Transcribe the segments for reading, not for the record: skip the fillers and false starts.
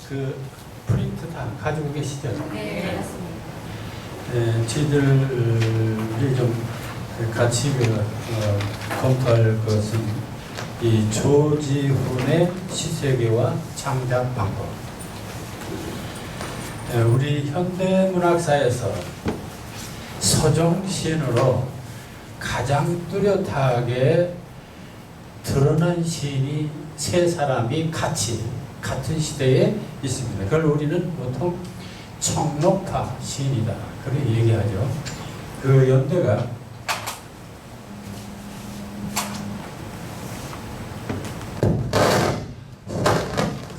그 프린트판 가지고 계시죠? 네, 맞습니다. 네, 저희들이 좀 같이 검토할 것은 이 조지훈의 시세계와 창작 방법. 우리 현대문학사에서 서정시인으로 가장 뚜렷하게 드러난 시인이 세 사람이 같은 시대에 있습니다. 그걸 우리는 보통 청록파 시인이다 그렇게 얘기하죠. 그 연대가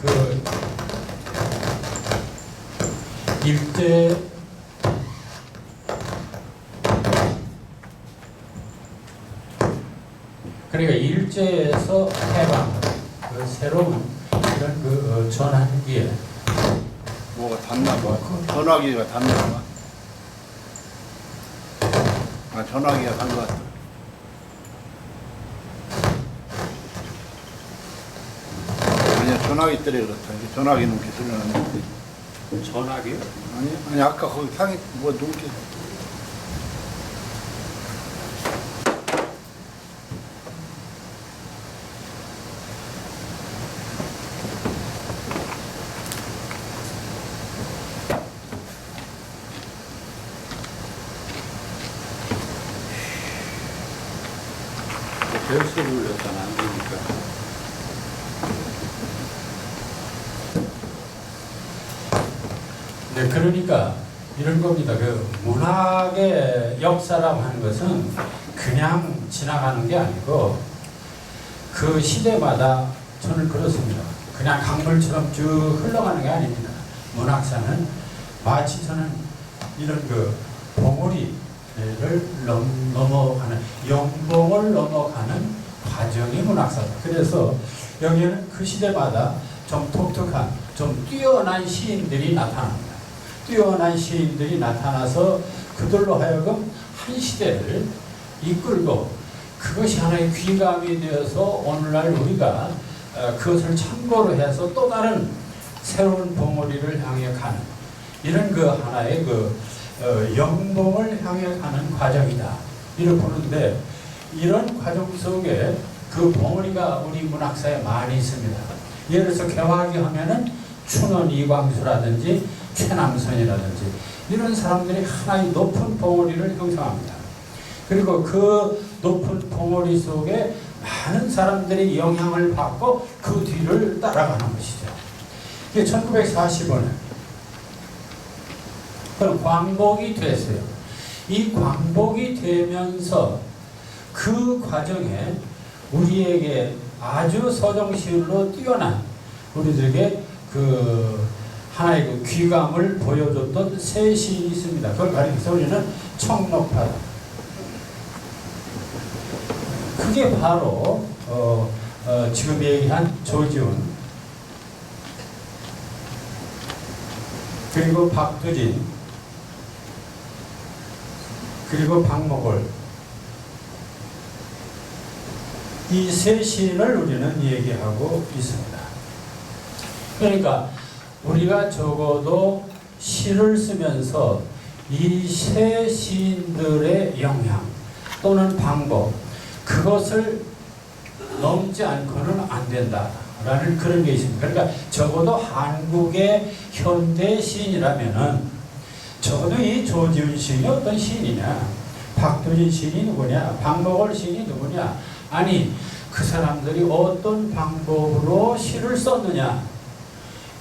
그 일제 그러니까 일제에서 해방 그 새로운 이런 그 전환기에 뭐가 닿나 봐. 전화기가 닿나 봐. 아, 전화기가 닿는 것 같아. 아니야, 전화기 때문에 그렇다. 이게 전화기 눈게 들려놨는데. 전화기요? 아니, 아까 거기 상에 뭐 눈게. 별소를 올렸잖아, 안 되니까. 네, 그러니까 이런 겁니다. 그 문학의 역사라고 하는 것은 그냥 지나가는 게 아니고 그 시대마다 저는 그렇습니다. 그냥 강물처럼 쭉 흘러가는 게 아닙니다. 문학사는 마치 저는 이런 그 봉우리를 넘어가는 영봉을 넘어가는 과정이 문학사다. 그래서 여기에는 그 시대마다 좀 독특한 좀 뛰어난 시인들이 나타납니다. 뛰어난 시인들이 나타나서 그들로 하여금 한 시대를 이끌고 그것이 하나의 귀감이 되어서 오늘날 우리가 그것을 참고로 해서 또 다른 새로운 봉우리를 향해 가는 이런 그 하나의 그 영봉을 향해 가는 과정이다 이렇게 보는데 이런 과정 속에 그 봉우리가 우리 문학사에 많이 있습니다. 예를 들어서 개화기 하면은 춘원 이광수라든지 최남선이라든지 이런 사람들이 하나의 높은 봉우리를 형성합니다. 그리고 그 높은 봉우리 속에 많은 사람들이 영향을 받고 그 뒤를 따라가는 것이죠. 이게 1945년 그럼 광복이 됐어요. 이 광복이 되면서 그 과정에 우리에게 아주 서정시인으로 뛰어난 우리들에게 그 하나의 그 귀감을 보여줬던 세 시인이 있습니다. 그걸 가리켜서 우리는 청록파다. 그게 바로 지금 얘기한 조지훈 그리고 박두진 그리고 박목월 이 세 시인을 우리는 얘기하고 있습니다. 그러니까 우리가 적어도 시를 쓰면서 이 세 시인들의 영향 또는 방법 그것을 넘지 않고는 안 된다라는 그런 게 있습니다. 그러니까 적어도 한국의 현대 시인이라면은 적어도 이 조지훈 시인이 어떤 시인이냐, 박두진 시인이 누구냐, 박목월 시인이 누구냐, 아니 그 사람들이 어떤 방법으로 시를 썼느냐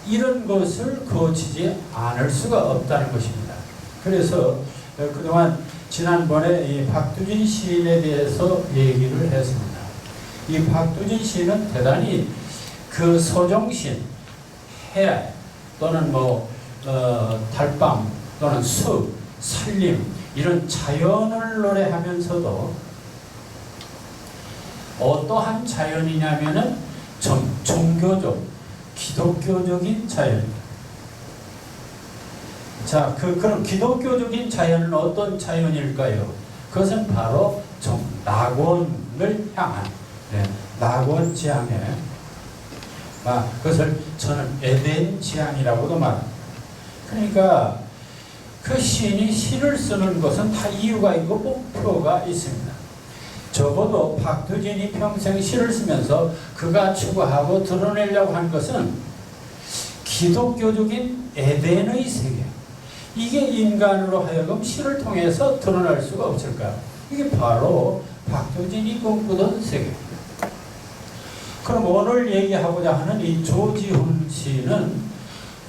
이런 것을 거치지 않을 수가 없다는 것입니다. 그래서 그동안 지난번에 이 박두진 시인에 대해서 얘기를 했습니다. 이 박두진 시인은 대단히 그 서정신, 해알 또는 달밤 또는 숲, 산림 이런 자연을 노래하면서도 어떠한 자연이냐면은 종교적, 기독교적인 자연입니다. 자, 그럼 기독교적인 자연은 어떤 자연일까요? 그것은 바로 낙원을 향한 낙원 지향의 그것을 저는 에덴 지향이라고도 말합니다. 그러니까 그 시인이 시를 쓰는 것은 다 이유가 있고 목표가 있습니다. 적어도 박두진이 평생 시를 쓰면서 그가 추구하고 드러내려고 한 것은 기독교적인 에덴의 세계, 이게 인간으로 하여금 시를 통해서 드러날 수가 없을까? 이게 바로 박두진이 꿈꾸던 세계입니다. 그럼 오늘 얘기하고자 하는 이 조지훈 시인은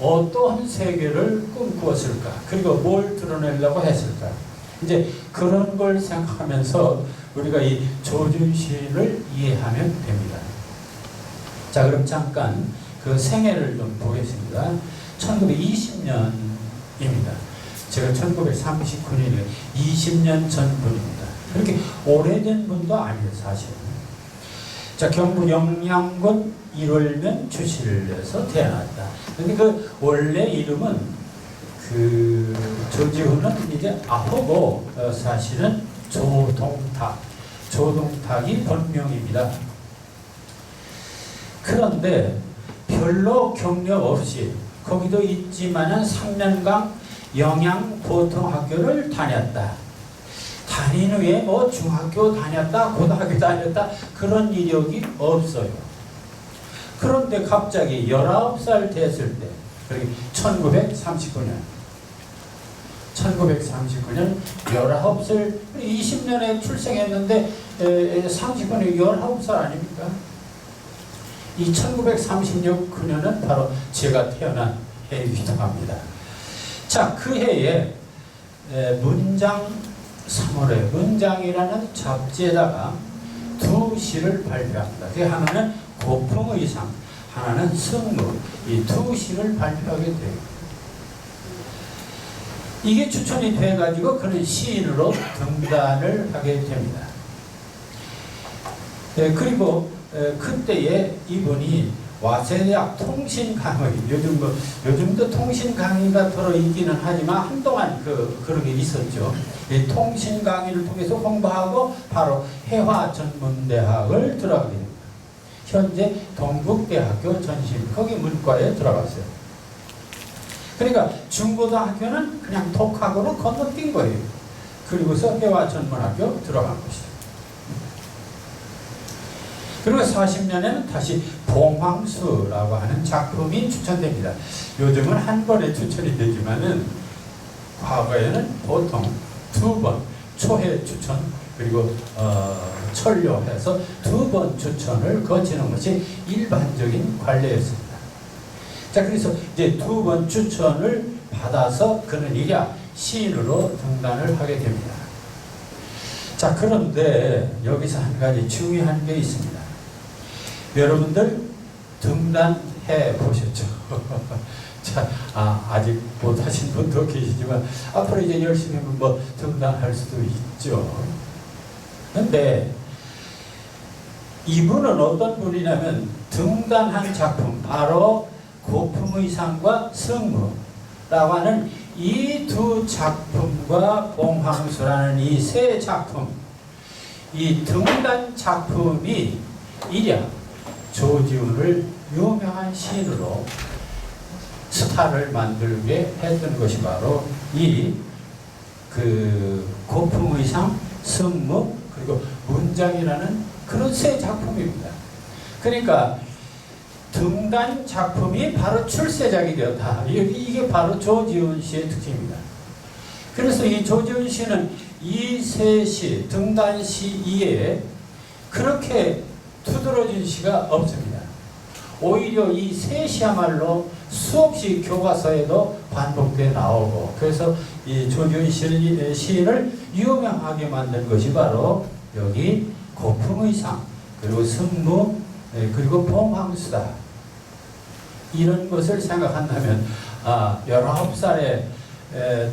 어떠한 세계를 꿈꾸었을까? 그리고 뭘 드러내려고 했을까? 이제 그런 걸 생각하면서 우리가 이 조지훈 시인을 이해하면 됩니다. 자, 그럼 잠깐 그 생애를 좀 보겠습니다. 1920년입니다. 제가 1939년에 20년 전 분입니다. 그렇게 오래된 분도 아니에요, 사실은. 자, 경북 영양군 일월면 주실에서 태어났다. 근데 그 원래 이름은 조지훈은 이제 아호고 사실은 조동탁이 본명입니다. 그런데 별로 경력 없이 거기도 있지만은 3년간 영양보통학교를 다녔다. 다닌 후에 뭐 중학교 다녔다, 고등학교 다녔다 그런 이력이 없어요. 그런데 갑자기 19살 됐을 때, 그러기 1939년 1939년 20년에 출생했는데 39년 19살 아닙니까? 이 1939년은 바로 제가 태어난 해이기도 합니다. 자, 그 해에 문장 3월에 문장이라는 잡지에다가 두 시를 발표합니다. 그 하나는 고풍의상, 하나는 승무, 이 두 시를 발표하게 돼요. 이게 추천이 돼가지고 그는 시인으로 등단을 하게 됩니다. 그리고 그때에 이분이 와세대학 통신강의, 요즘도 통신강의가 들어있기는 하지만 한동안 그런 게 있었죠. 이 통신강의를 통해서 공부하고 바로 해화전문대학을 들어가게 됩니다. 현재 동국대학교 전심, 거기 문과에 들어갔어요. 그러니까 중고등학교는 그냥 독학으로 건너뛴 거예요. 그리고서 해화전문학교 들어간 것이죠. 그리고 40년에는 다시 봉황수라고 하는 작품이 추천됩니다. 요즘은 한 번에 추천이 되지만은 과거에는 보통 2번 초회 추천 그리고 천료해서 2번 추천을 거치는 것이 일반적인 관례였습니다. 자, 그래서 이제 2번 추천을 받아서 그는 이랴 시인으로 등단을 하게 됩니다. 자, 그런데 여기서 한 가지 중요한 게 있습니다. 여러분들 등단해 보셨죠? 자, 아직 못하신 분도 계시지만 앞으로 이제 열심히 뭐 등단할 수도 있죠. 근데 이분은 어떤 분이냐면 등단한 작품, 바로 고풍의상과 승무라고 하는 이 두 작품과 봉황수라는 이 세 작품, 이 등단 작품이 이랴 조지훈을 유명한 시인으로 스타를 만들게 했던 것이 바로 이 고풍의상, 승무, 그리고 문장이라는 그런 세 작품입니다. 그러니까 등단 작품이 바로 출세작이 되었다. 이게 바로 조지훈 씨의 특징입니다. 그래서 이 조지훈 씨는 이 세 시, 등단 시 이외에 그렇게 두드러진 시가 없습니다. 오히려 이 세 시야말로 수없이 교과서에도 반복돼 나오고, 그래서 이 조지훈 시인을 유명하게 만든 것이 바로 여기 고풍의상, 그리고 승무, 그리고 봉황수다. 이런 것을 생각한다면 19살에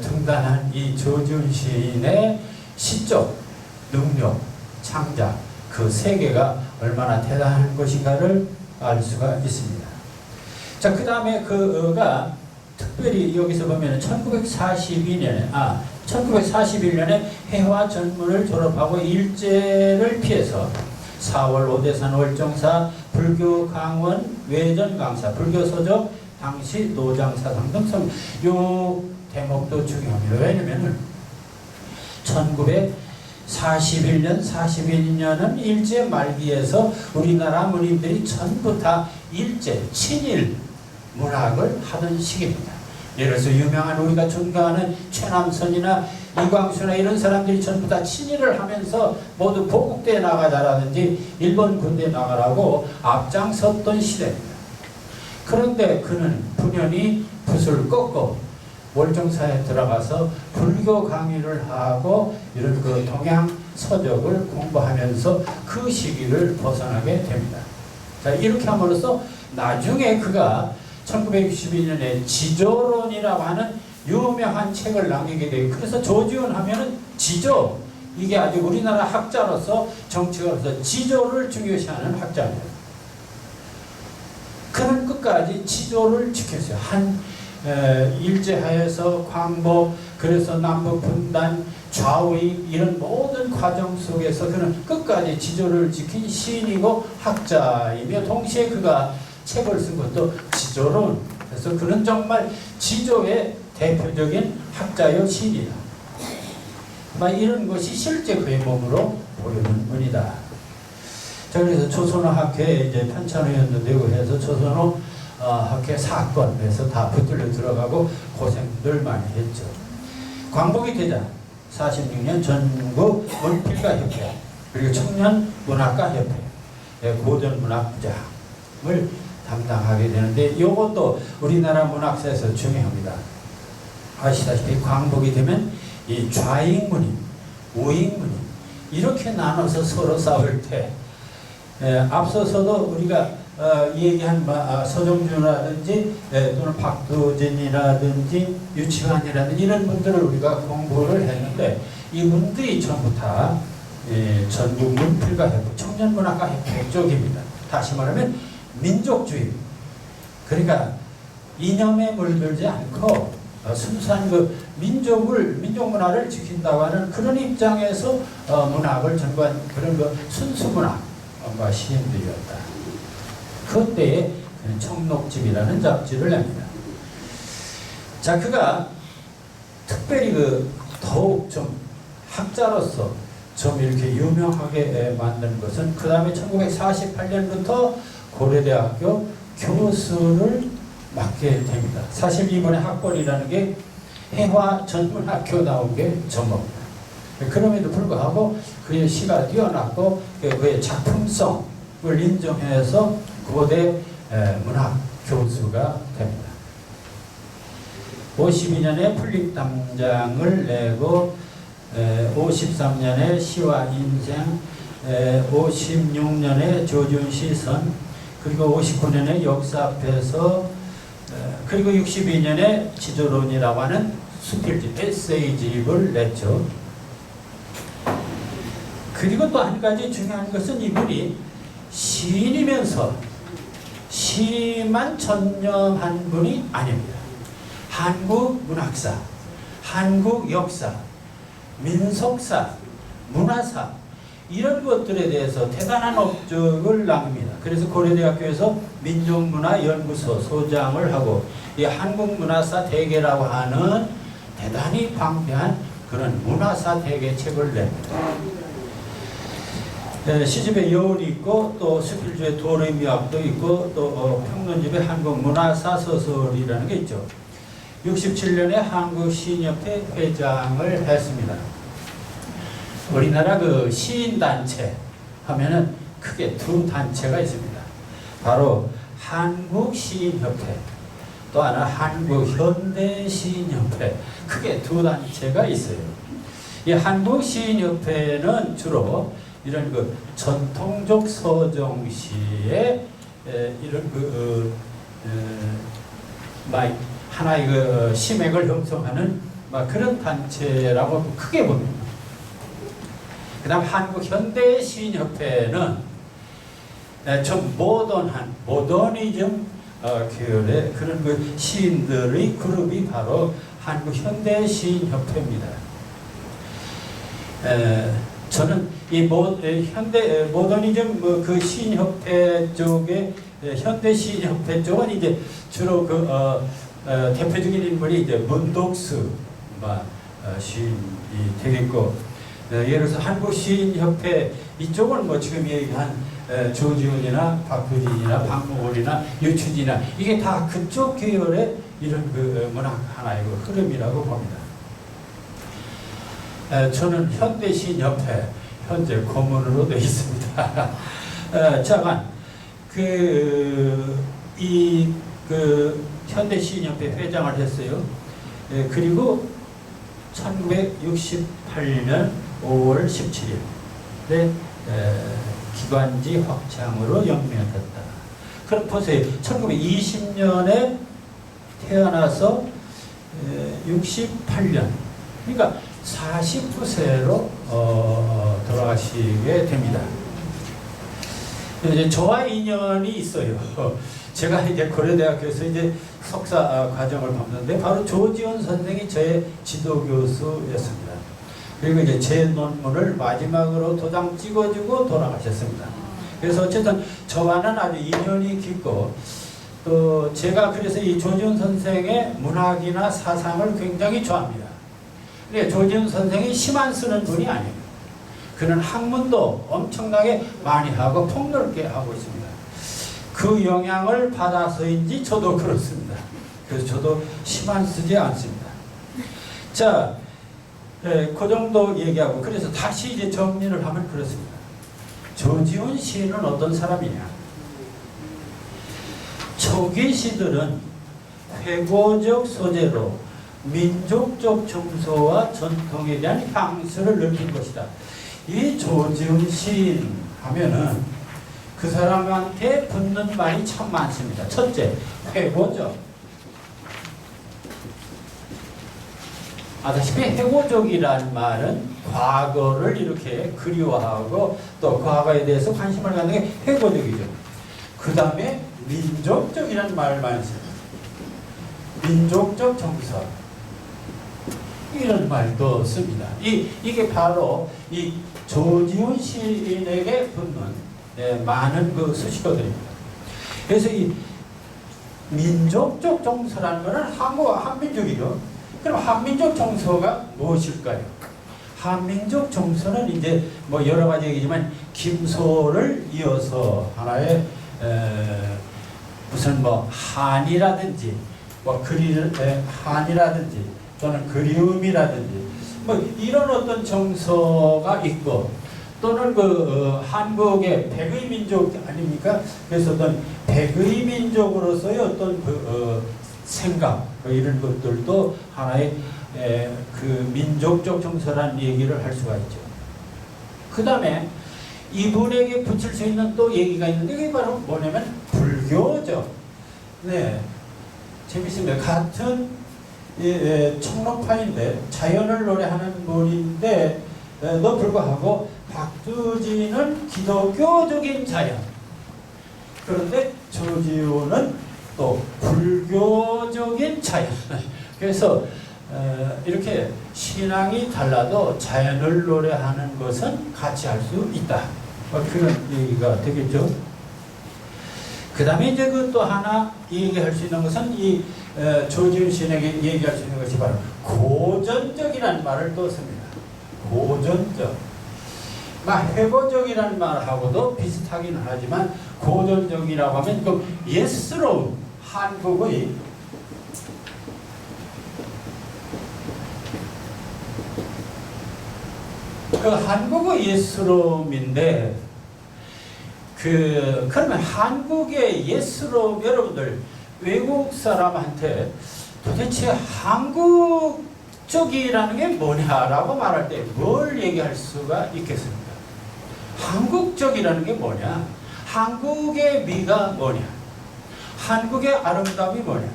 등단한 이 조지훈 시인의 시적 능력, 창작, 그 세계가 얼마나 대단한 것인가를 알 수가 있습니다. 자, 그 다음에 그가 특별히 여기서 보면 1941년에 해화 전문을 졸업하고 일제를 피해서 4월 오대산 월정사, 불교 강원 외전 강사, 불교 서적 당시 노장사상 등 요 대목도 중요합니다. 왜냐면은 1941년, 41년은 일제 말기에서 우리나라 문인들이 전부 다 일제, 친일 문학을 하던 시기입니다. 예를 들어서 유명한 우리가 존경하는 최남선이나 이광수나 이런 사람들이 전부 다 친일을 하면서 모두 보국대에 나가자라든지 일본 군대에 나가라고 앞장섰던 시대입니다. 그런데 그는 분연히 붓을 꺾고 월정사에 들어가서 불교 강의를 하고 이런 그 동양 서적을 공부하면서 그 시기를 벗어나게 됩니다. 자, 이렇게 함으로써 나중에 그가 1962년에 지조론이라고 하는 유명한 책을 남기게 돼요. 그래서 조지훈 하면은 지조, 이게 아주 우리나라 학자로서 정치가로서 지조를 중요시하는 학자입니다. 그는 끝까지 지조를 지켰어요. 일제하에서 광복, 그래서 남북 분단, 좌우익 이런 모든 과정 속에서 그는 끝까지 지조를 지킨 시인이고 학자이며 동시에 그가 책을 쓴 것도 지조론. 그래서 그는 정말 지조의 대표적인 학자요 시인이다. 이런 것이 실제 그의 몸으로 보이는 분이다. 자, 그래서 조선어 학회에 이제 편찬위원도 되고 해서 조선어 학회 사건에서 다 붙들려 들어가고 고생들 많이 했죠. 광복이 되자 46년 전국 문필가협회 그리고 청년문학가협회 고전문학부장을 담당하게 되는데 이것도 우리나라 문학사에서 중요합니다. 아시다시피 광복이 되면 이 좌익문인, 우익문인 이렇게 나눠서 서로 싸울 때 앞서서도 우리가 얘기한 서정주라든지 또는 박두진이라든지 유치환이라든지 이런 분들을 우리가 공부를 했는데 이분들이 전부 다 전국문필가협회, 청년문학가협회 쪽입니다. 다시 말하면 민족주의, 그러니까 이념에 물들지 않고 순수한 그 민족문화를 지킨다고 하는 그런 입장에서 문학을 전관 그런 그 순수문학과 시인들이었다. 그때에 청록집이라는 잡지를 냅니다. 자, 그가 특별히 더욱 좀 학자로서 좀 이렇게 유명하게 만든 것은 그 다음에 1948년부터 고려대학교 교수를 맡게 됩니다. 사실 이번에 학벌이라는 게 해화 전문학교 나온 게 전부입니다. 그럼에도 불구하고 그의 시가 뛰어났고 그의 작품성을 인정해서 고대 문학 교수가 됩니다. 52년에 풀립담장을 내고 53년에 시와 인생, 56년에 조준시선, 그리고 59년에 역사 앞에서, 그리고 62년에 지조론이라고 하는 수필집, 에세이집을 냈죠. 그리고 또 한 가지 중요한 것은 이분이 시인이면서 시만 전념한 분이 아닙니다. 한국 문학사, 한국 역사, 민속사, 문화사 이런 것들에 대해서 대단한 업적을 남깁니다. 그래서 고려대학교에서 민족문화연구소 소장을 하고 이 한국문화사 대계라고 하는 대단히 방대한 그런 문화사 대계 책을 냅니다. 시집에 여운이 있고 또 수필주에 도래미학도 있고 또 평론집에 한국문화사 소설이라는 게 있죠. 67년에 한국시인협회 회장을 했습니다. 우리나라 그 시인단체 하면은 크게 두 단체가 있습니다. 바로 한국시인협회, 또 하나 한국현대시인협회, 크게 두 단체가 있어요. 이 한국시인협회는 주로 이런 그 전통적 서정시의 이런 하나의 그 심액을 형성하는 그런 단체라고 크게 봅니다. 그 다음 한국현대시인협회는 좀 모더니즘 계열의 그런 그 시인들의 그룹이 바로 한국현대시인협회입니다. 저는 현대 모더니즘 그 시인협회 쪽에 현대 시인협회 쪽은 이제 주로 대표적인 인물이 이제 문독수 시인이 되겠고, 예를 들어서 한국 시인협회 이쪽은 뭐 지금 얘기한 조지훈이나 박효진이나 박무월이나 유춘이나 이게 다 그쪽 계열의 이런 문학 하나의 흐름이라고 봅니다. 저는 현대시인협회 현재 고문으로 되어 있습니다. 잠깐 현대시인협회 회장을 했어요. 그리고 1968년 5월 17일에 기관지 확장으로 영명했다. 그럼 보세요. 1920년에 태어나서 68년, 그러니까 49세로 돌아가시게 됩니다. 이제 저와 인연이 있어요. 제가 이제 고려대학교에서 이제 석사 과정을 밟는데 바로 조지훈 선생이 저의 지도 교수였습니다. 그리고 이제 제 논문을 마지막으로 도장 찍어주고 돌아가셨습니다. 그래서 어쨌든 저와는 아주 인연이 깊고, 또 제가 그래서 이 조지훈 선생의 문학이나 사상을 굉장히 좋아합니다. 근데 조지훈 선생이 시만 쓰는 분이 아니에요. 그는 학문도 엄청나게 많이 하고 폭넓게 하고 있습니다. 그 영향을 받아서인지 저도 그렇습니다. 그래서 저도 시만 쓰지 않습니다. 자, 그 정도 얘기하고, 그래서 다시 이제 정리를 하면 그렇습니다. 조지훈 시인은 어떤 사람이냐? 초기 시들은 회고적 소재로 민족적 정서와 전통에 대한 향수를 느낀 것이다. 이 조지훈 시인 하면은 그 사람한테 붙는 말이 참 많습니다. 첫째, 회고적. 아다시피 회고적이라는 말은 과거를 이렇게 그리워하고 또 과거에 대해서 관심을 갖는 게 회고적이죠. 그 다음에 민족적이라는 말을 많이 씁니다. 민족적 정서, 이런 말도 씁니다. 이게 바로 이 조지훈 시인에게 붙는 많은 그 수식어들입니다. 그래서 이 민족적 정서라는 것은 한민족이죠. 그럼 한민족 정서가 무엇일까요? 한민족 정서는 이제 뭐 여러 가지 얘기지만 김소를 이어서 하나의 무슨 뭐 한이라든지 뭐 한이라든지 또는 그리움이라든지 뭐 이런 어떤 정서가 있고, 또는 한국의 백의 민족 아닙니까? 그래서 어떤 백의 민족으로서의 어떤 생각 이런 것들도 하나의 민족적 정서라는 얘기를 할 수가 있죠. 그 다음에 이분에게 붙일 수 있는 또 얘기가 있는데, 그게 바로 뭐냐면 불교죠. 네, 재밌습니다. 같은 청록파인데 자연을 노래하는 분인데 너 불구하고 박두진은 기독교적인 자연, 그런데 조지훈은 또 불교적인 자연. 그래서 이렇게 신앙이 달라도 자연을 노래하는 것은 같이 할 수 있다. 그런 얘기가 되겠죠. 그 다음에 이제 또 하나 얘기할 수 있는 것은 이 조지훈 시인에게 얘기할 수 있는 것이 바로 고전적이라는 말을 또 씁니다. 고전적. 회고적이라는 말하고도 비슷하긴 하지만 고전적이라고 하면 그 예스러운 한국의 한국의 예스러움인데, 그러면 한국의 예스러움, 여러분들 외국 사람한테 도대체 한국적이라는 게 뭐냐라고 말할 때 뭘 얘기할 수가 있겠습니까? 한국적이라는 게 뭐냐? 한국의 미가 뭐냐? 한국의 아름다움이 뭐냐?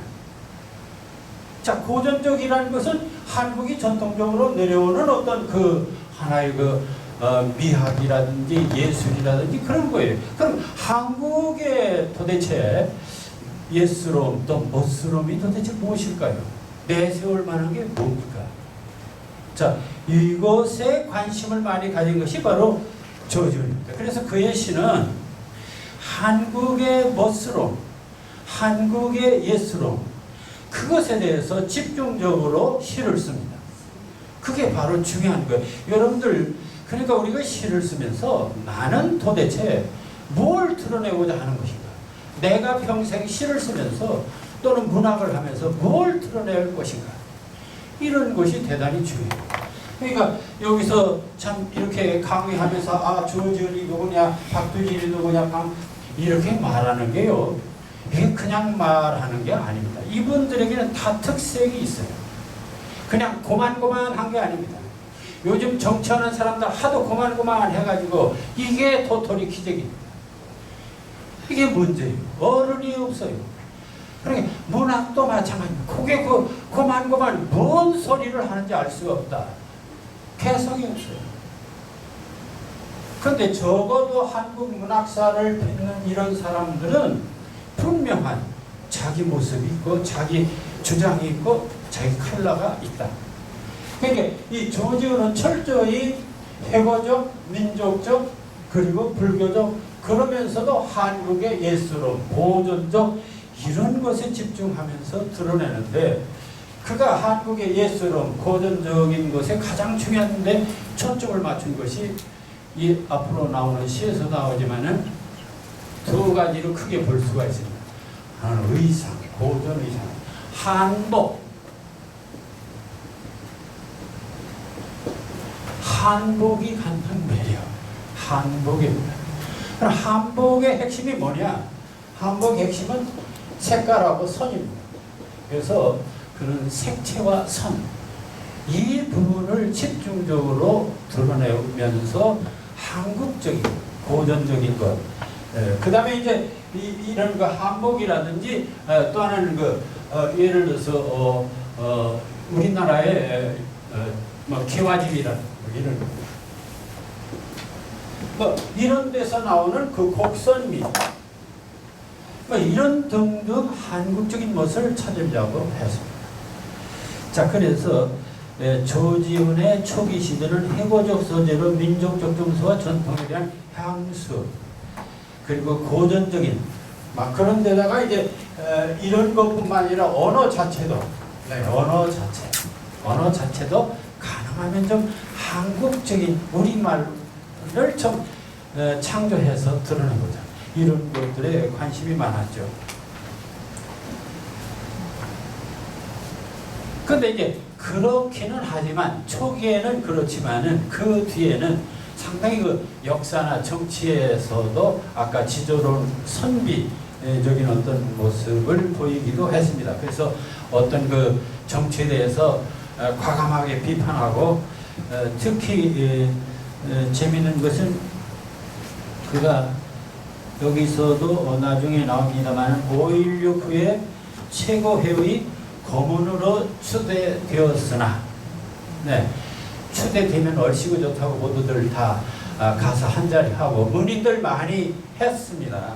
자, 고전적이라는 것은 한국이 전통적으로 내려오는 어떤 하나의 미학이라든지 예술이라든지 그런 거예요. 그럼 한국의 도대체 예스러움 또 멋스러움이 도대체 무엇일까요? 내세울 만한 게 뭡니까? 자, 이것에 관심을 많이 가진 것이 바로 조지훈입니다. 그래서 그의 시는 한국의 멋스러움, 한국의 예스러움, 그것에 대해서 집중적으로 시를 씁니다. 그게 바로 중요한 거예요. 여러분들, 그러니까 우리가 시를 쓰면서 나는 도대체 뭘 드러내고자 하는 것인가? 내가 평생 시를 쓰면서 또는 문학을 하면서 뭘 드러낼 것인가? 이런 것이 대단히 중요해요. 그러니까 여기서 참 이렇게 강의하면서 아, 조지훈이 누구냐, 박두진이 누구냐, 이렇게 말하는 게요. 이게 그냥 말하는 게 아닙니다. 이분들에게는 다 특색이 있어요. 그냥 고만고만한 게 아닙니다. 요즘 정치하는 사람들 하도 고만고만 해가지고 이게 도토리 기적입니다. 이게 문제예요. 어른이 없어요. 그러니까 문학도 마찬가지입니다. 그게 고만고만 뭔 소리를 하는지 알 수가 없다. 개성이 없어요. 그런데 적어도 한국 문학사를 빚는 이런 사람들은 분명한 자기 모습이 있고 자기 주장이 있고 자기 컬러가 있다. 그러니까 이 조지훈은 철저히 회고적, 민족적, 그리고 불교적, 그러면서도 한국의 예스러움, 고전적 이런 것에 집중하면서 드러내는데, 그가 한국의 예스러움, 고전적인 것에 가장 중요한데 초점을 맞춘 것이 이 앞으로 나오는 시에서 나오지만은 두 가지로 크게 볼 수가 있습니다. 하나는 의상, 고전 의상, 한복. 한복이 갖는 매력, 한복입니다. 그럼 한복의 핵심이 뭐냐? 한복의 핵심은 색깔하고 선입니다. 그래서 그런 색채와 선, 이 부분을 집중적으로 드러내면서 한국적인, 고전적인 것, 그 다음에 이제 이런 그 한복이라든지 또 하나는 예를 들어서 우리나라의 기와집이라든지 이런 데서 나오는 그 곡선미, 이런 등등 한국적인 것을 찾으려고 했습니다. 자, 그래서 조지훈의 초기 시대는 회고적 소재로 민족적 정서와 전통에 대한 향수, 그리고 고전적인 그런 데다가 이제 이런 것뿐만 아니라 언어 자체도, 언어 자체도 가능하면 좀 한국적인 우리말을 좀 창조해서 드러내보자. 이런 것들에 관심이 많았죠. 근데 이제 그렇기는 하지만, 초기에는 그렇지만은 그 뒤에는 상당히 그 역사나 정치에서도 아까 지조론 선비적인 어떤 모습을 보이기도 했습니다. 그래서 어떤 그 정치에 대해서 과감하게 비판하고, 특히 재미있는 것은 그가 여기서도 나중에 나옵니다만 5.16 후에 최고회의 고문으로 추대되었으나, 추대되면 얼씨구 좋다고 모두들 다 가서 한자리 하고 문인들 많이 했습니다.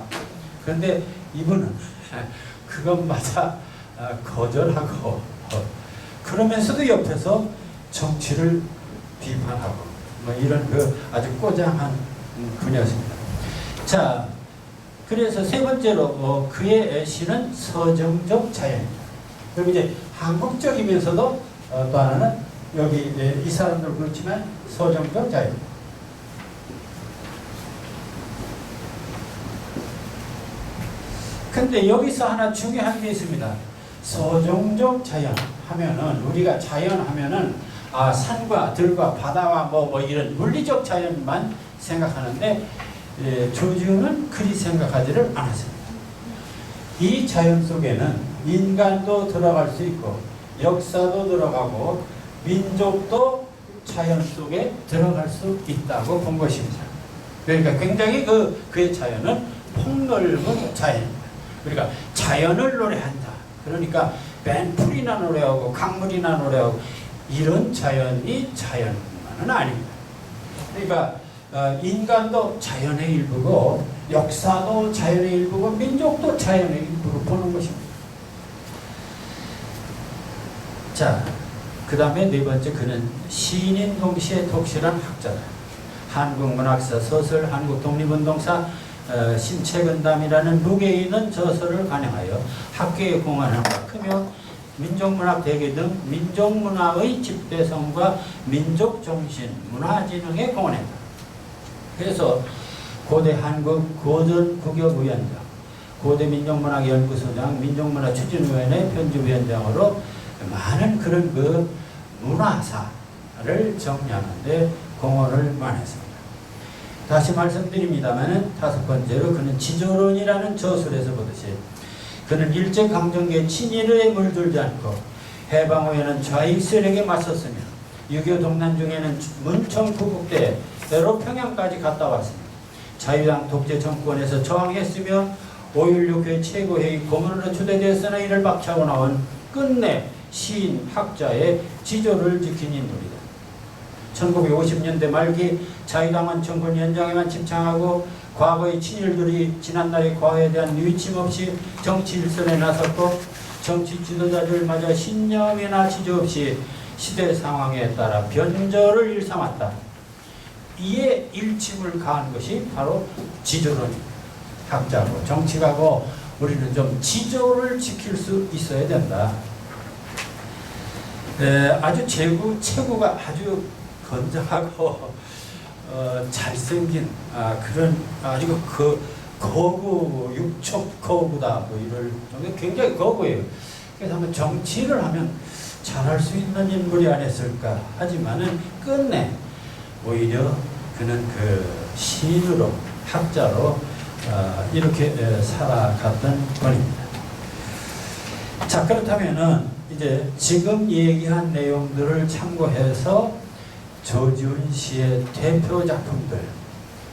그런데 이분은 그것마저 거절하고, 그러면서도 옆에서 정치를 비판하고 이런 아주 꼬장한 분이었습니다. 자, 그래서 세 번째로 그의 시는 서정적 자연입니다. 그럼 이제 한국적이면서도 또 하나는 여기 이 사람들 그렇지만 서정적 자연입니다. 근데 여기서 하나 중요한 게 있습니다. 서정적 자연 하면은, 우리가 자연 하면은 산과 들과 바다와 뭐 이런 물리적 자연만 생각하는데, 조지훈은 그리 생각하지를 않았습니다. 이 자연 속에는 인간도 들어갈 수 있고, 역사도 들어가고, 민족도 자연 속에 들어갈 수 있다고 본 것입니다. 그러니까 굉장히 그의 자연은 폭넓은 자연입니다. 그러니까 자연을 노래한다. 그러니까 풀이나 노래하고 강물이나 노래하고 이런 자연이 자연만은 아닙니다. 그러니까 인간도 자연의 일부고, 역사도 자연의 일부고, 민족도 자연의 일부로 보는 것입니다. 자, 그 다음에 네 번째, 그는 시인인 동시에 독실한 학자다. 한국문학사 소설, 한국독립운동사, 신체근담이라는 무게 있는 저서를 간행하여 학계에 공헌한 바 크며 민족문학 대계 등 민족문화의 집대성과 민족정신, 문화진흥에 공헌했다. 그래서 고대 한국 고전국역위원장, 고대 민족문학연구소장, 민족문화추진위원회 편집위원장으로 많은 그런 그 문화사를 정리하는 데 공헌을 많이 했습니다. 다시 말씀드립니다만 다섯 번째로 그는 지조론이라는 저술에서 보듯이 그는 일제강점기에 친일에 물들지 않고 해방 후에는 좌익 세력에 맞섰으며 6.25 동란 중에는 문청 구국대로 평양까지 갔다 왔습니다. 자유당 독재 정권에서 저항했으며 5.16 교회 최고회의 고문으로 초대되었으나 이를 박차고 나온 끝내 시인, 학자의 지조를 지킨 인물이다. 1950년대 말기 자유당은 정권 연장에만 집착하고 과거의 친일들이 지난날의 과거에 대한 유의침 없이 정치 일선에 나섰고 정치 지도자들 마저 신념이나 지조 없이 시대 상황에 따라 변절을 일삼았다. 이에 일침을 가한 것이 바로 지조론입니다. 학자고 정치가고 우리는 좀 지조를 지킬 수 있어야 된다. 아주 체구가 아주 건장하고 잘생긴 그런 아주 거구 육촉 거구다 뭐 이럴 정도 굉장히 거구예요. 그래서 한번 정치를 하면 잘할 수 있는 인물이 아니었을까 하지만은 끝내 오히려 그는 그 시인으로 학자로 이렇게 살아갔던 분입니다. 자, 그렇다면은 이제 지금 얘기한 내용들을 참고해서 조지훈 씨의 대표 작품들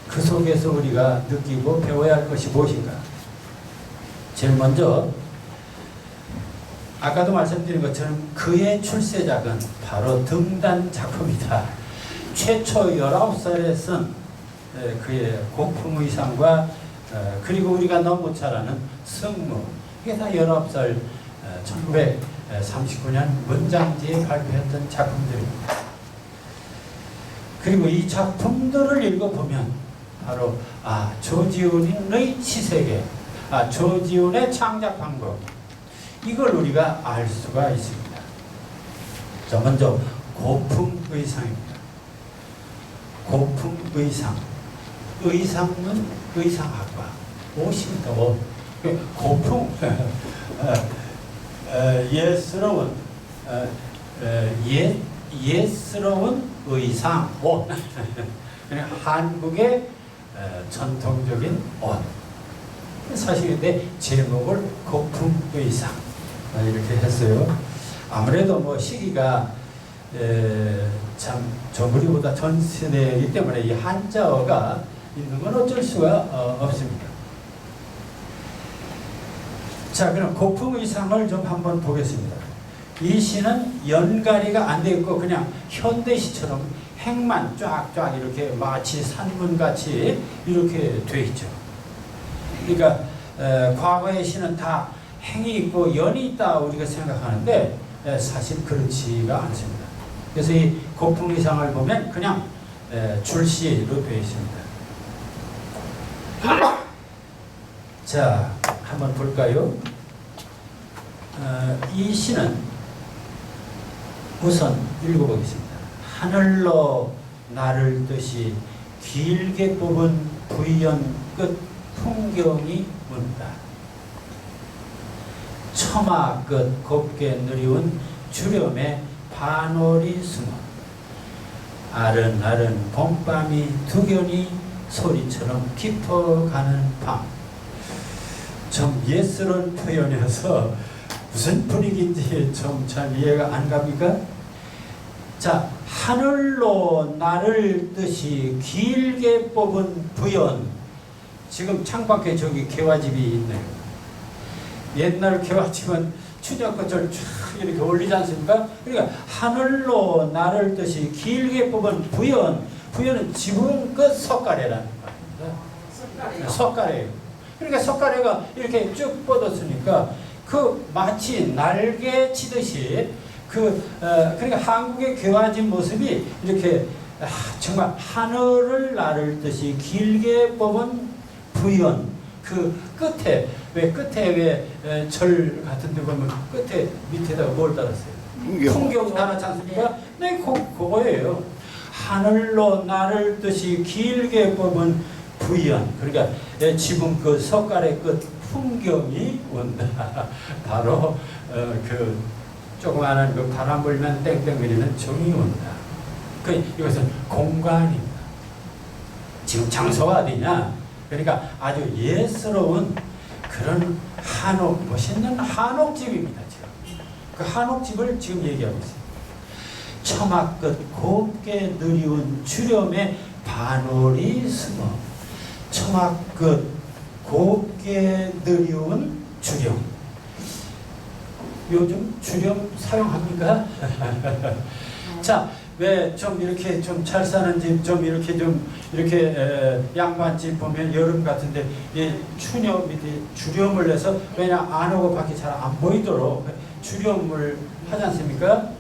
그 속에서 우리가 느끼고 배워야 할 것이 무엇인가? 제일 먼저 아까도 말씀드린 것처럼 그의 출세작은 바로 등단 작품이다. 최초 19살에 쓴 그의 고풍의상과 그리고 우리가 너무 잘 아는 승무, 이게 다 19살 1939년 문장지에 발표했던 작품들입니다. 그리고 이 작품들을 읽어보면 바로 조지훈의 시세계, 조지훈의 창작 방법, 이걸 우리가 알 수가 있습니다. 자, 먼저 고풍의상입니다. 고풍의상, 의상은 의상학과 50m 고풍 예스러운 예스러운 의상 옷 한국의 전통적인 옷. 사실 근데 제목을 고풍의상 이렇게 했어요. 아무래도 뭐 시기가 참 저부리보다 전 세대이기 때문에 이 한자어가 있는 건 어쩔 수가 없습니다. 자, 그럼 고풍의상을 좀 한번 보겠습니다. 이 시는 연가리가 안 되어 있고 그냥 현대시처럼 행만 쫙쫙 이렇게 마치 산문같이 이렇게 돼 있죠. 그러니까 과거의 시는 다 행이 있고 연이 있다 우리가 생각하는데 사실 그렇지가 않습니다. 그래서 이 고풍의상을 보면 그냥 줄시로 되어 있습니다. 자, 한번 볼까요? 이 시는 우선 읽어보겠습니다. 하늘로 나를 듯이 길게 뽑은 부연 끝 풍경이 문다. 처마 끝 곱게 느리운 주렴에 반월이 숨어 아른아른 봄밤이 두견이 소리처럼 깊어가는 밤. 좀 예스러운 표현이어서 무슨 분위기인지 좀 잘 이해가 안 갑니까? 자, 하늘로 나를 듯이 길게 뽑은 부연. 지금 창밖에 저기 개화집이 있네요. 옛날 개화집은 추적꽃을 쫙 이렇게 올리지 않습니까? 그러니까 하늘로 나를 듯이 길게 뽑은 부연. 부연은 지붕 끝 석가래라는 말입니다. 석가래예요. 그러니까 석가래가 이렇게 쭉 뻗었으니까 그 마치 날개 치듯이 그러니까 한국의 개화집 모습이 이렇게 정말 하늘을 나를 듯이 길게 뽑은 부연, 그 끝에 왜 절 같은 데 보면 끝에 밑에다가 뭘 달았어요? 풍경 달았지 않습니까? 네, 그거예요. 하늘로 나를 듯이 길게 뽑은 부연, 그러니까 지금 그 석가래 끝 풍경이 온다. 바로 그 조그마한 그 바람 불면 땡땡거리는 정이 온다. 이것은 공간입니다. 지금 장소가 어디냐? 그러니까 아주 예스러운 그런 멋있는 한옥집입니다. 지금 그 한옥집을 지금 얘기하고 있습니다. 처마 끝 곱게 느리운 주렴에 반월이 숨어. 처마 끝 곱게 느리운 주렴. 요즘 주렴 사용합니까? 자, 왜 좀 이렇게 좀 잘 사는 집, 좀 이렇게 양반집 보면 여름 같은데 추녀 밑에 주렴을 해서 왜냐 안하고 밖에 잘 안 보이도록 주렴을 하지 않습니까?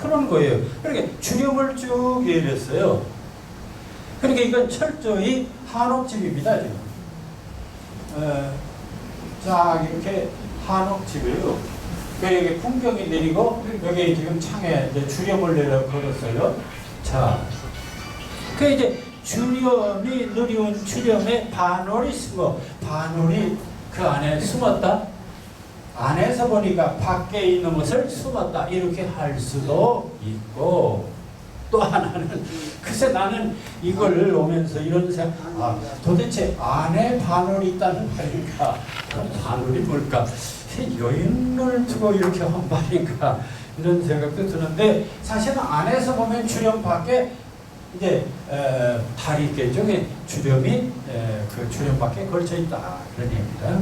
그런 거예요. 그러니까 주렴을 쭉 예렸어요. 그러니까 이건 철저히 한옥집입니다. 지금 자 이렇게 한옥집이에요. 여기 풍경이 내리고 여기 지금 창에 이제 주렴을 내려 걸었어요. 자, 그 이제 주렴이 느리운 주렴에 반월이 숨어. 반월이 그 안에 숨었다. 안에서 보니까 밖에 있는 것을 숨었다. 이렇게 할 수도 있고, 또 하나는 글쎄 나는 이걸 오면서 이런 생각, 도대체 안에 반월이 있다는 말인가? 그럼 반월이 뭘까? 여인을 두고 이렇게 한 말인가? 이런 생각도 드는데 사실은 안에서 보면 주렴 밖에 이제 달이 있겠죠. 주렴이 그 주렴 밖에 걸쳐 있다 그런 얘기입니다.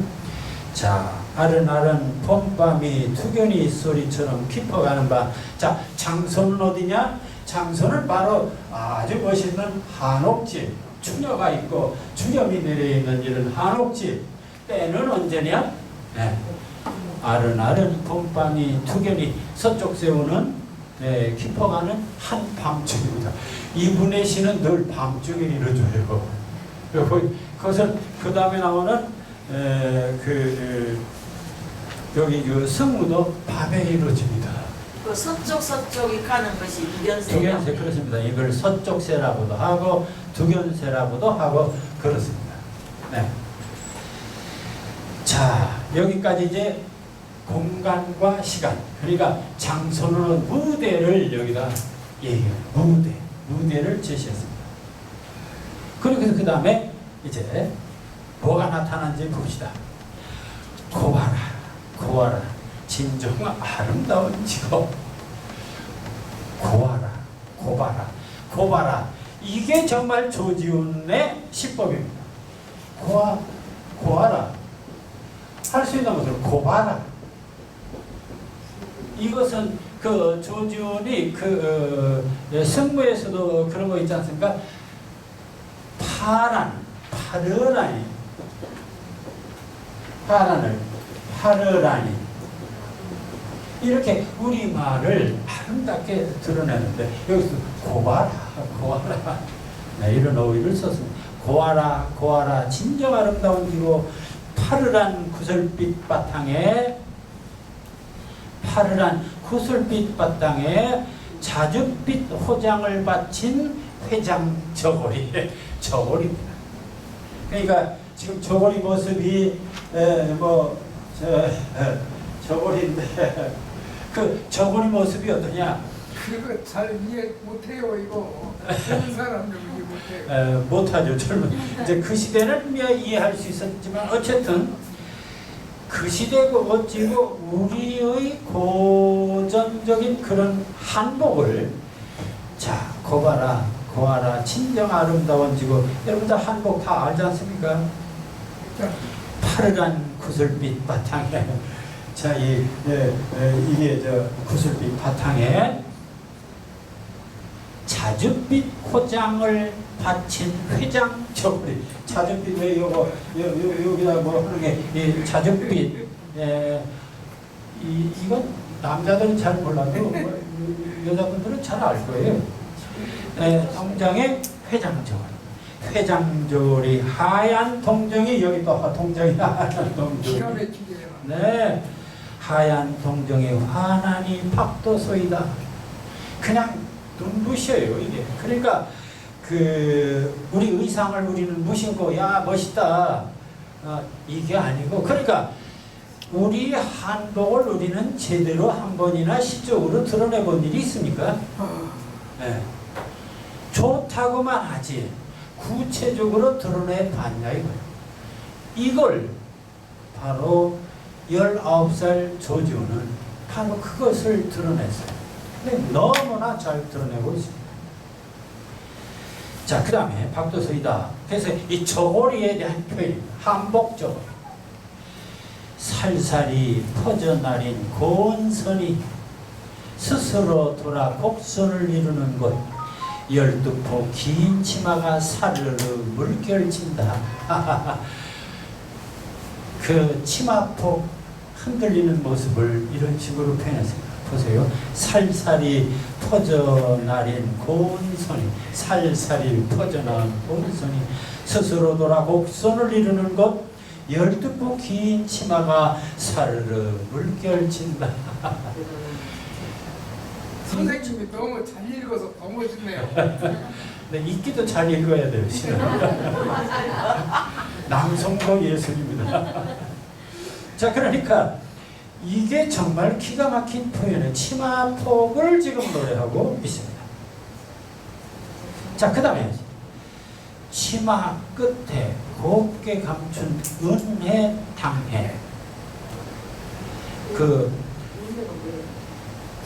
자, 아른아른 봄밤이 투견이 소리처럼 깊어가는 밤. 자, 장소는 어디냐? 장소는 바로 아주 멋있는 한옥집. 추녀가 있고 주렴이 내려있는 이런 한옥집. 때는 언제냐? 네. 아른아른 봄밤이 투견이 서쪽 세우는 깊어가는 한밤중입니다. 이분의 시는 늘 밤중에 이루어져요. 그것은 그 다음에 나오는 여기 그 성무도 밤에 이루어집니다. 그 서쪽이 가는 것이 두견세. 두견세 그렇습니다. 이걸 서쪽세라고도 하고 두견세라고도 하고 그렇습니다. 네. 자, 여기까지 이제 공간과 시간, 그러니까 장소는 무대를 여기다 얘기해요. 무대를 제시했습니다. 그리고 그 다음에 이제 뭐가 나타난지 봅시다. 고와라 진정 아름다운 직업. 고봐라 이게 정말 조지훈의 시법입니다. 고와라 할 수 있는 것을 고봐라. 이것은 그 조지훈이 승무에서도 그런 거 있지 않습니까? 파르라니 이렇게 우리말을 아름답게 드러내는데 여기서 고와라 네, 이런 어휘를 썼습니다. 고와라 진정 아름다운 기로 파르란 구슬빛 바탕에 자줏빛 호장을 바친 회장 저고리입니다. 그러니까 지금 저고리 모습이 저고리인데 그 저고리 모습이 어떠냐? 그거 잘 이해 못해요. 이거 젊은 사람들 이해 못해요. 못하죠. 이제 그 시대는 이해할 수 있었지만 어쨌든 그 시대고 어찌고 우리의 고전적인 그런 한복을 자 고와라 진정 아름다운 지고 여러분들 한복 다 알지 않습니까? 파르란 구슬빛 바탕에 자 이게 저 구슬빛 바탕에 자줏빛 호장을 바친 회장 저고리. 자줏빛 왜 여기다 뭐 하는 게 자줏빛 이건 남자들은 잘 몰라도 여자분들은 잘 알 거예요. 동정의 회장절. 회장절이 하얀 동정이 여기 또 동정이 하얀 기가 동정이. 막히게요. 네, 하얀 동정의 환한이 박도소이다. 그냥 눈부셔요 이게. 그러니까 우리 의상을 우리는 무신고 야 멋있다 이게 아니고, 그러니까 우리 한복을 우리는 제대로 한 번이나 시적으로 드러내 본 일이 있습니까? 네. 좋다고만 하지 구체적으로 드러내 봤냐 이거예요. 이걸 바로 19살 조지호는 바로 그것을 드러냈어요. 근데 너무나 잘 드러내고 있습니다. 자, 그 다음에 박도서이다. 그래서 이 저고리에 대한 표현입니다. 한복 저고리. 살살이 퍼져나린 고운 선이 스스로 돌아 곡선을 이루는 곳. 12포 긴 치마가 사르르 물결친다. 그 치마폭 흔들리는 모습을 이런 식으로 표현했습니다. 보세요. 살살이 퍼져나린 고운 손이, 살살이 퍼져나온 고운 손이 스스로 돌아 곡선을 이루는 곳. 12포 긴 치마가 사르르 물결친다. 선생님이 너무 잘 읽어서 더 멋있네요. 네, 읽기도 잘 읽어야 돼요. 남성도 예술입니다. 자, 그러니까 이게 정말 기가 막힌 표현의 치마폭을 지금 노래하고 있습니다. 자, 그 다음에 치마 끝에 곱게 감춘 은혜 당해.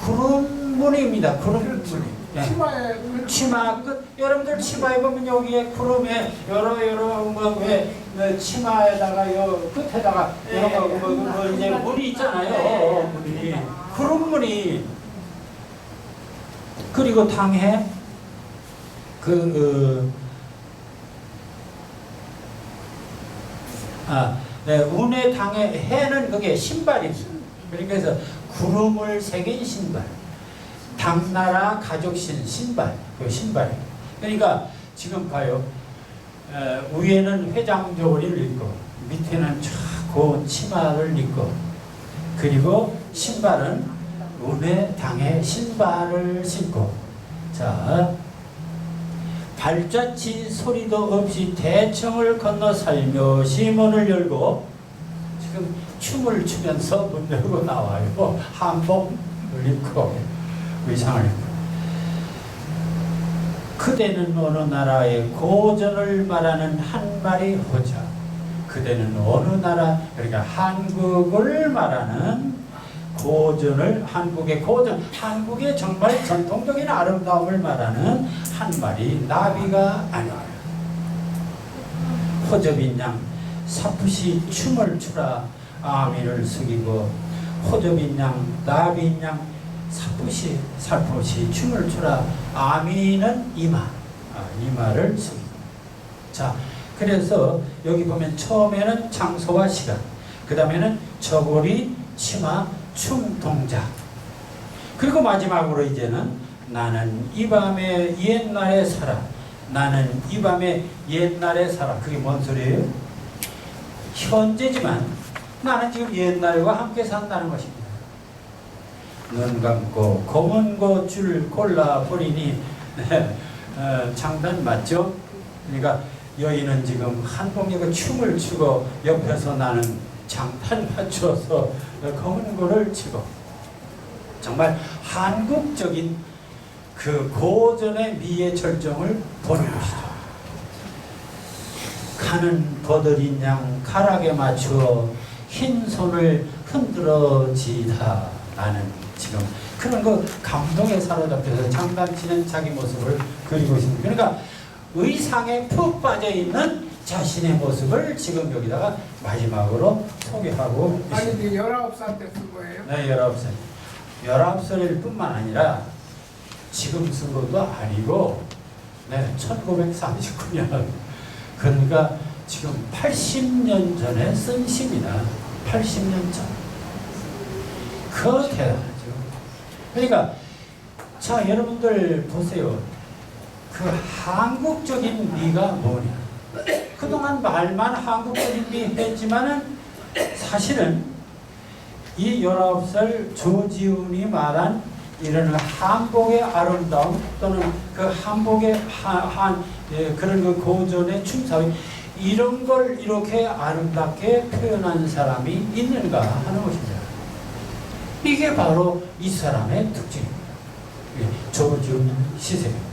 구름무늬입니다. 구름무늬. 네. 치마에 치마 끝, 여러분들 치마에 보면 여기에 구름에 여러 왜 치마에다가 요 끝에다가 여러 거 이제 물이 있잖아요. 물이 구름무늬. 그리고 당해 운의 당해 해는 그게 신발입니다. 그러니까 그래서 구름을 새긴 신발. 당나라 가족신 신발, 그 신발. 그러니까 지금 봐요. 위에는 회장저고리를 입고 밑에는 쫙 고운 치마를 입고, 그리고 신발은 운의 당의 신발을 신고. 자, 발자취 소리도 없이 대청을 건너 살며시 문을 열고, 지금 춤을 추면서 문 열고 나와요. 한복을 입고 의상을 입고. 그대는 어느 나라의 고전을 말하는 한 마리 호자. 그대는 어느 나라, 그러니까 한국을 말하는 고전을, 한국의 고전, 한국의 정말 전통적인 아름다움을 말하는 한 마리 나비가 아니라 호접인 양 사푸시 춤을 추라 아미를 숙이고, 호접인 양 나비인 양 사푸시 살포시 춤을 추라 아미는 이마를 숙이고. 자, 그래서 여기 보면 처음에는 장소와 시간, 그 다음에는 저고리, 치마, 춤 동작, 그리고 마지막으로 이제는 나는 이 밤에 옛날에 살아. 나는 이 밤에 옛날에 살아. 그게 뭔 소리예요? 현재지만 나는 지금 옛날과 함께 산다는 것입니다. 눈 감고 검은 고줄 골라버리니 장단 맞죠? 그러니까 여인은 지금 한복입고 춤을 추고 옆에서 나는 장단 맞춰서 검은 고를 치고, 정말 한국적인 그 고전의 미의 절정을 보는 것이죠. 가는 버들인 양 가락에 맞추어 흰 손을 흔들어지다. 나는 지금 그런 거 감동에 사로잡혀서 장단치는 자기 모습을 그리고 있습니다. 그러니까 의상에 푹 빠져있는 자신의 모습을 지금 여기다가 마지막으로 소개하고 있습니다. 아니, 19살 때 쓴 거예요? 네, 19살. 19살일 뿐만 아니라 지금 쓴 것도 아니고, 네, 1939년. 그러니까 지금 80년 전에 쓴 시입니다. 80년 전. 그 대단하죠. 그러니까 자, 여러분들 보세요. 그 한국적인 미가 뭐냐? 그동안 말만 한국적인 미 했지만은 사실은 이 19살 조지훈이 말한 이런 한복의 아름다움 또는 그 한복의 그런 그 고전의 춤사위 이런 걸 이렇게 아름답게 표현한 사람이 있는가 하는 것입니다. 이게 바로 이 사람의 특징입니다. 조지훈 시생입니다.